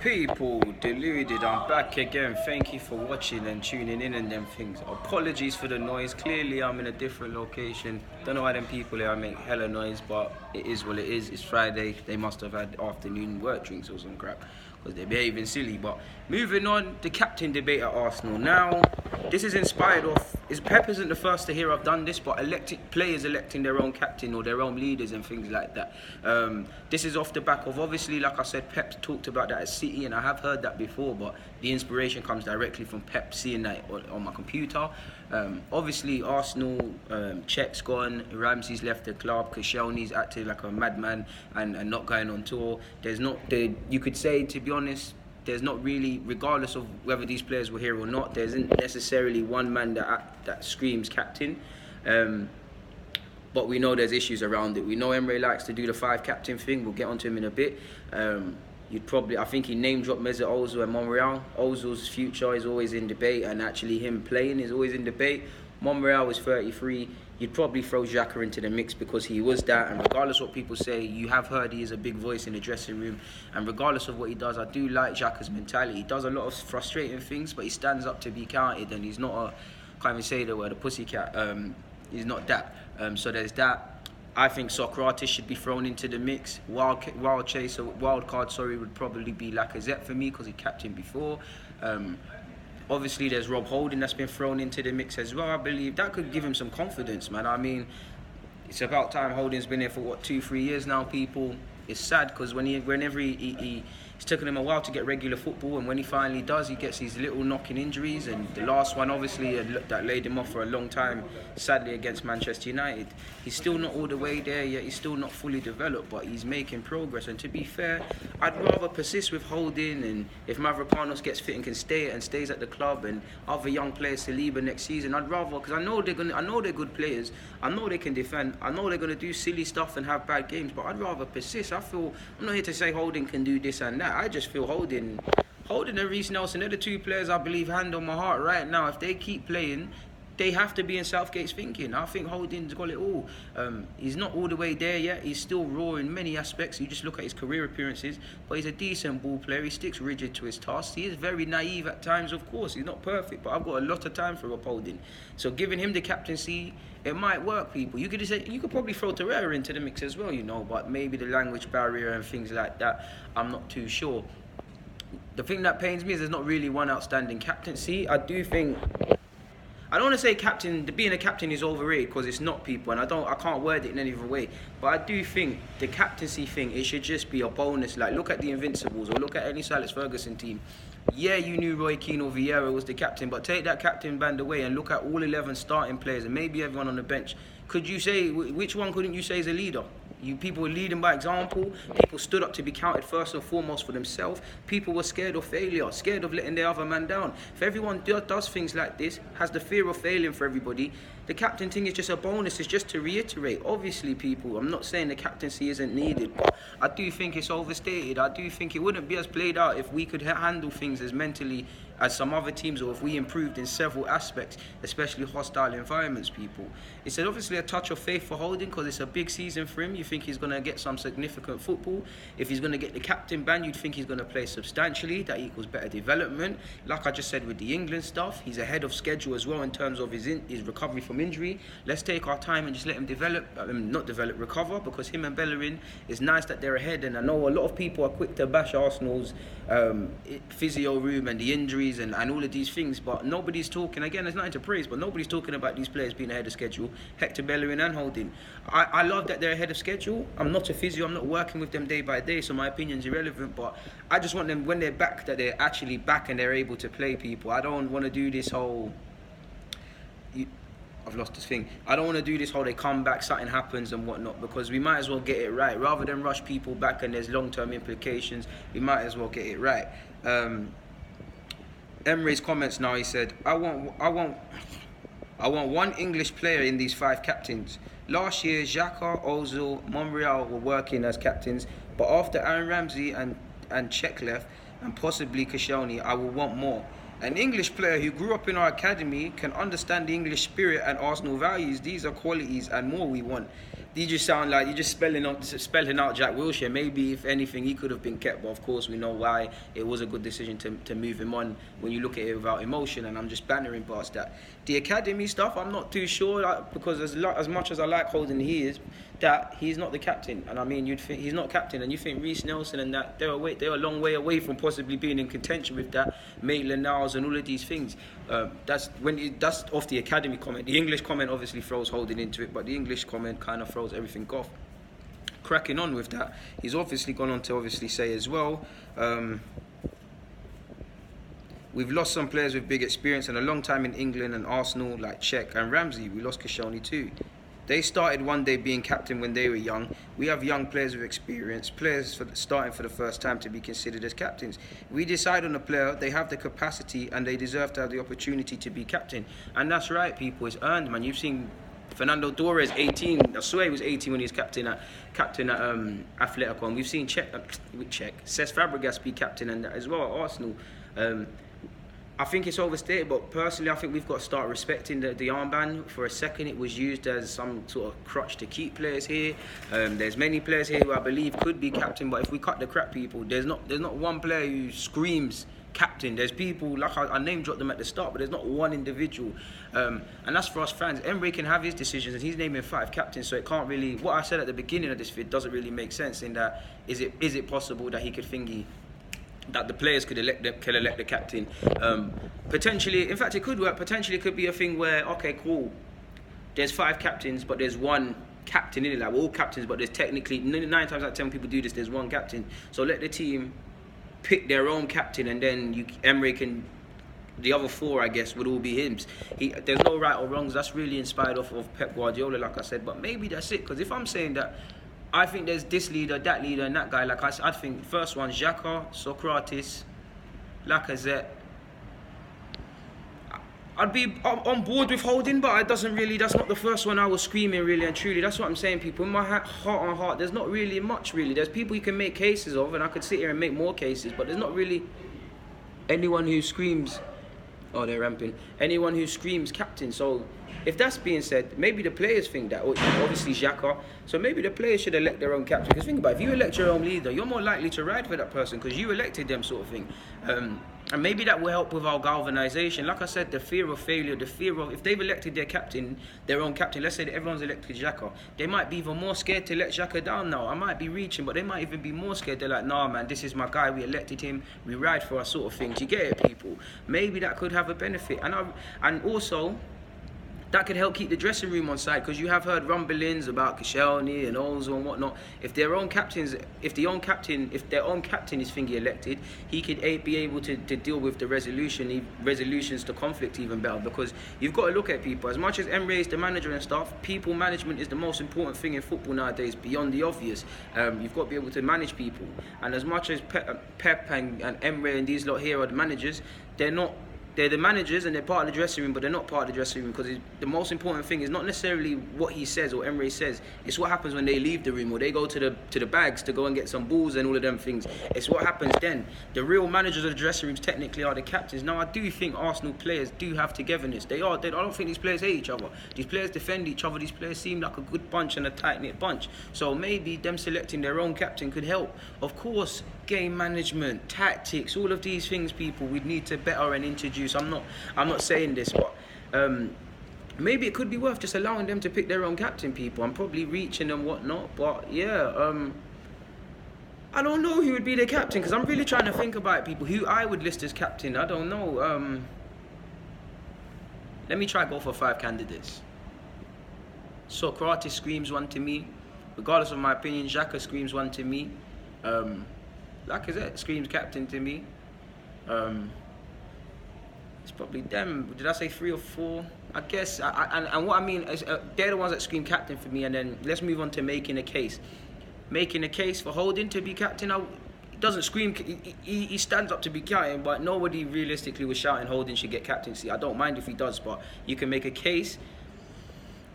People, Deluded, I'm back again. Thank you for watching and tuning in and them things. Apologies for the noise. Clearly, I'm in a different location. Don't know why them people here make hella noise, but it is what it is. It's Friday. They must have had afternoon work drinks or some crap because they're behaving silly. But moving on, the captain debate at Arsenal. Now, this is inspired off. Pep isn't the first to hear I've done this, but players electing their own captain or their own leaders and things like that. This is off the back of, obviously, like I said, Pep talked about that at City, and I have heard that before, but the inspiration comes directly from Pep seeing that on my computer. Obviously, Arsenal, Czech's gone, Ramsey's left the club, Koscielny's acting like a madman and not going on tour. You could say, to be honest, there's not really, regardless of whether these players were here or not, there isn't necessarily one man that screams captain. But we know there's issues around it. We know Emre likes to do the 5 captain thing. We'll get onto him in a bit. I think he name dropped Mesut Ozil and Monreal. Ozil's future is always in debate, and actually him playing is always in debate. Monreal is 33. You'd probably throw Xhaka into the mix because he was that, and regardless of what people say, you have heard he is a big voice in the dressing room, and regardless of what he does, I do like Xhaka's mentality. He does a lot of frustrating things, but he stands up to be counted, and he's not can't even say the word, a pussycat. He's not that. So there's that. I think Socrates should be thrown into the mix. Wild card, would probably be Lacazette for me because he captained before. Obviously, there's Rob Holding that's been thrown into the mix as well. I believe that could give him some confidence, man. I mean, it's about time. Holding's been here for 2-3 years now, people. It's sad because whenever it's taken him a while to get regular football, and when he finally does, he gets these little knocking injuries. And the last one, obviously, that laid him off for a long time, sadly, against Manchester United. He's still not all the way there yet. He's still not fully developed, but he's making progress. And to be fair, I'd rather persist with Holding, and if Mavropanos gets fit and can stay and stays at the club, and other young players Saliba next season, I'd rather, because I know they're good players. I know they can defend. I know they're gonna do silly stuff and have bad games, but I'd rather persist. I'm not here to say Holding can do this and that. I just feel Holding and Reece Nelson, they're the 2 players I believe, hand on my heart right now. If they keep playing, they have to be in Southgate's thinking. I think Holding's got it all. He's not all the way there yet. He's still raw in many aspects. You just look at his career appearances, but he's a decent ball player. He sticks rigid to his tasks. He is very naive at times, of course. He's not perfect, but I've got a lot of time for Rob Holding. So giving him the captaincy, it might work, people. You could probably throw Torreira into the mix as well, but maybe the language barrier and things like that, I'm not too sure. The thing that pains me is there's not really one outstanding captaincy. I don't want to say being a captain is overrated, because it's not, people, and I can't word it in any other way. But I do think the captaincy thing, it should just be a bonus. Like, look at the Invincibles or look at any Sir Alex Ferguson team. Yeah, you knew Roy Keane or Vieira was the captain, but take that captain band away and look at all 11 starting players and maybe everyone on the bench. Could you say, which one couldn't you say is a leader? People were leading by example. People stood up to be counted first and foremost for themselves. People were scared of failure, scared of letting their other man down. If everyone does things like this, has the fear of failing for everybody, the captain thing is just a bonus. It's just to reiterate. Obviously, people, I'm not saying the captaincy isn't needed, but I do think it's overstated. I do think it wouldn't be as played out if we could handle things as mentally as some other teams, or if we improved in several aspects, especially hostile environments, people. It's obviously a touch of faith for Holding because it's a big season for him. You think he's going to get some significant football. If he's going to get the captain ban, you'd think he's going to play substantially. That equals better development. Like I just said with the England stuff, he's ahead of schedule as well in terms of his recovery from injury. Let's take our time and just let him recover, because him and Bellerin, it's nice that they're ahead. And I know a lot of people are quick to bash Arsenal's physio room and the injuries and all of these things, but nobody's talking, again, there's nothing to praise, but nobody's talking about these players being ahead of schedule. Hector Bellerin and Holding. I love that they're ahead of schedule. I'm not a physio, I'm not working with them day by day, so my opinion's irrelevant, but I just want them, when they're back, that they're actually back and they're able to play, people. I don't want to do this whole... I've lost this thing. I don't want to do this whole they come back, something happens and whatnot, because we might as well get it right. Rather than rush people back and there's long-term implications, we might as well get it right. Emre's comments now, he said, I want one English player in these 5 captains. Last year, Xhaka, Ozil, Monreal were working as captains, but after Aaron Ramsey and Czech left, and possibly Koscielny, I will want more. An English player who grew up in our academy, can understand the English spirit and Arsenal values. These are qualities and more we want. you just sound like you're just spelling out Jack Wilshere. Maybe if anything, he could have been kept, but of course we know why it was a good decision to move him on when you look at it without emotion. And I'm just bantering past that. The academy stuff, I'm not too sure, because as much as I like Holding, he's not the captain. And I mean, you'd think he's not captain, and you think Reece Nelson and that they're a long way away from possibly being in contention with that, Maitland-Niles and all of these things. That's off the academy comment. The English comment obviously throws Holding into it, but the English comment kind of throws everything off. Cracking on with that, he's obviously gone on to say as well, we've lost some players with big experience and a long time in England and Arsenal, like Cech and Ramsey. We lost Koscielny too. They started one day being captain when they were young. We have young players with experience, players starting for the first time to be considered as captains. We decide on a player, they have the capacity and they deserve to have the opportunity to be captain. And that's right, people, it's earned, man. You've seen Fernando Torres, 18. I swear he was 18 when he was captain at Atletico. And we've seen Cesc Fabregas be captain and as well at Arsenal. I think it's overstated, but personally I think we've got to start respecting the armband. For a second it was used as some sort of crutch to keep players here. There's many players here who I believe could be captain, but if we cut the crap, people, there's not one player who screams captain. There's people, like I name dropped them at the start, but there's not one individual. And that's for us fans. Emery can have his decisions and he's naming 5 captains, so it can't really, what I said at the beginning of this vid doesn't really make sense in that, is it possible that he could thingy, that the players could elect the captain. Potentially, in fact, it could work. Potentially, it could be a thing where, okay, cool, there's 5 captains, but there's one captain in it. Like, we're all captains, but there's technically 9 times out of 10 people do this. There's one captain. So let the team pick their own captain, and then Emery can. The other 4, I guess, would all be him. There's no right or wrongs. That's really inspired off of Pep Guardiola, like I said. But maybe that's it. Because if I'm saying that, I think there's this leader, that leader, and that guy. Like I think first one, Xhaka, Socrates, Lacazette. I'd be on board with Holding, but that's not the first one I was screaming, really and truly. That's what I'm saying, people. In my heart on heart, there's not really much, really. There's people you can make cases of, and I could sit here and make more cases, but there's not really anyone who screams, oh, they're ramping, anyone who screams captain. So if that's being said, maybe the players think that, or obviously Xhaka, so maybe the players should elect their own captain. Because think about it, if you elect your own leader, you're more likely to ride for that person because you elected them, sort of thing. And maybe that will help with our galvanisation. Like I said, the fear of failure, the fear of, if they've elected their own captain, let's say that everyone's elected Xhaka, they might be even more scared to let Xhaka down now. I might be reaching, but they might even be more scared. They're like, nah, man, this is my guy, we elected him, we ride for our sort of thing. Do you get it, people? Maybe that could have a benefit. And also, that could help keep the dressing room on side, because you have heard rumblings about Koscielny and Ozil and whatnot. If their own captain is thingy elected, he could be able to deal with the resolutions to conflict even better. Because you've got to look at people. As much as Emery is the manager and stuff, people management is the most important thing in football nowadays, beyond the obvious. You've got to be able to manage people. And as much as Pep and Emery and these lot here are the managers, they're the managers and they're part of the dressing room, but they're not part of the dressing room, because the most important thing is not necessarily what he says or Emery says. It's what happens when they leave the room or they go to the bags to go and get some balls and all of them things. It's what happens then. The real managers of the dressing rooms technically are the captains. Now, I do think Arsenal players do have togetherness. I don't think these players hate each other. These players defend each other. These players seem like a good bunch and a tight-knit bunch. So maybe them selecting their own captain could help. Of course, game management, tactics, all of these things, people, we'd need to better and introduce. I'm not saying this, but maybe it could be worth just allowing them to pick their own captain, people. I'm probably reaching and whatnot, but yeah, I don't know who would be the captain, because I'm really trying to think about it, people, who I would list as captain. I don't know. Let me try go for 5 candidates. Socrates screams one to me. Regardless of my opinion, Xhaka screams one to me. Lacazette screams captain to me. It's probably them. Did I say 3 or 4? I guess. And what I mean is, they're the ones that scream captain for me. And then let's move on to making a case. Making a case for Holding to be captain. He doesn't scream. He stands up to be captain, but nobody realistically was shouting Holding should get captaincy. I don't mind if he does, but you can make a case.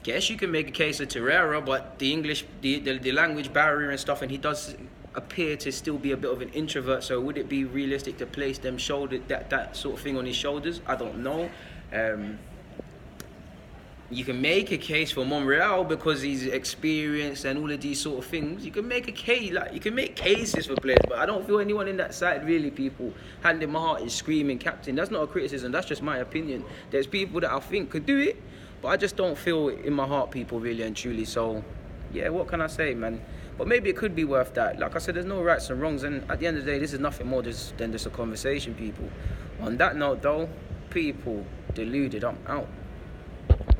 Guess you can make a case of Torreira, but the English, the language barrier and stuff, and he does appear to still be a bit of an introvert. So would it be realistic to place them that sort of thing on his shoulders? I don't know. You can make a case for Monreal because he's experienced and all of these sort of things. You can make a case, like you can make cases for players, but I don't feel anyone in that side really, people, hand in my heart is screaming captain. That's not a criticism, that's just my opinion. There's people that I think could do it, but I just don't feel in my heart, people, really and truly. So yeah, what can I say, man? But maybe it could be worth that. Like I said, there's no rights and wrongs, and at the end of the day, this is nothing more than just a conversation, people. On that note though, people, deluded, I'm out.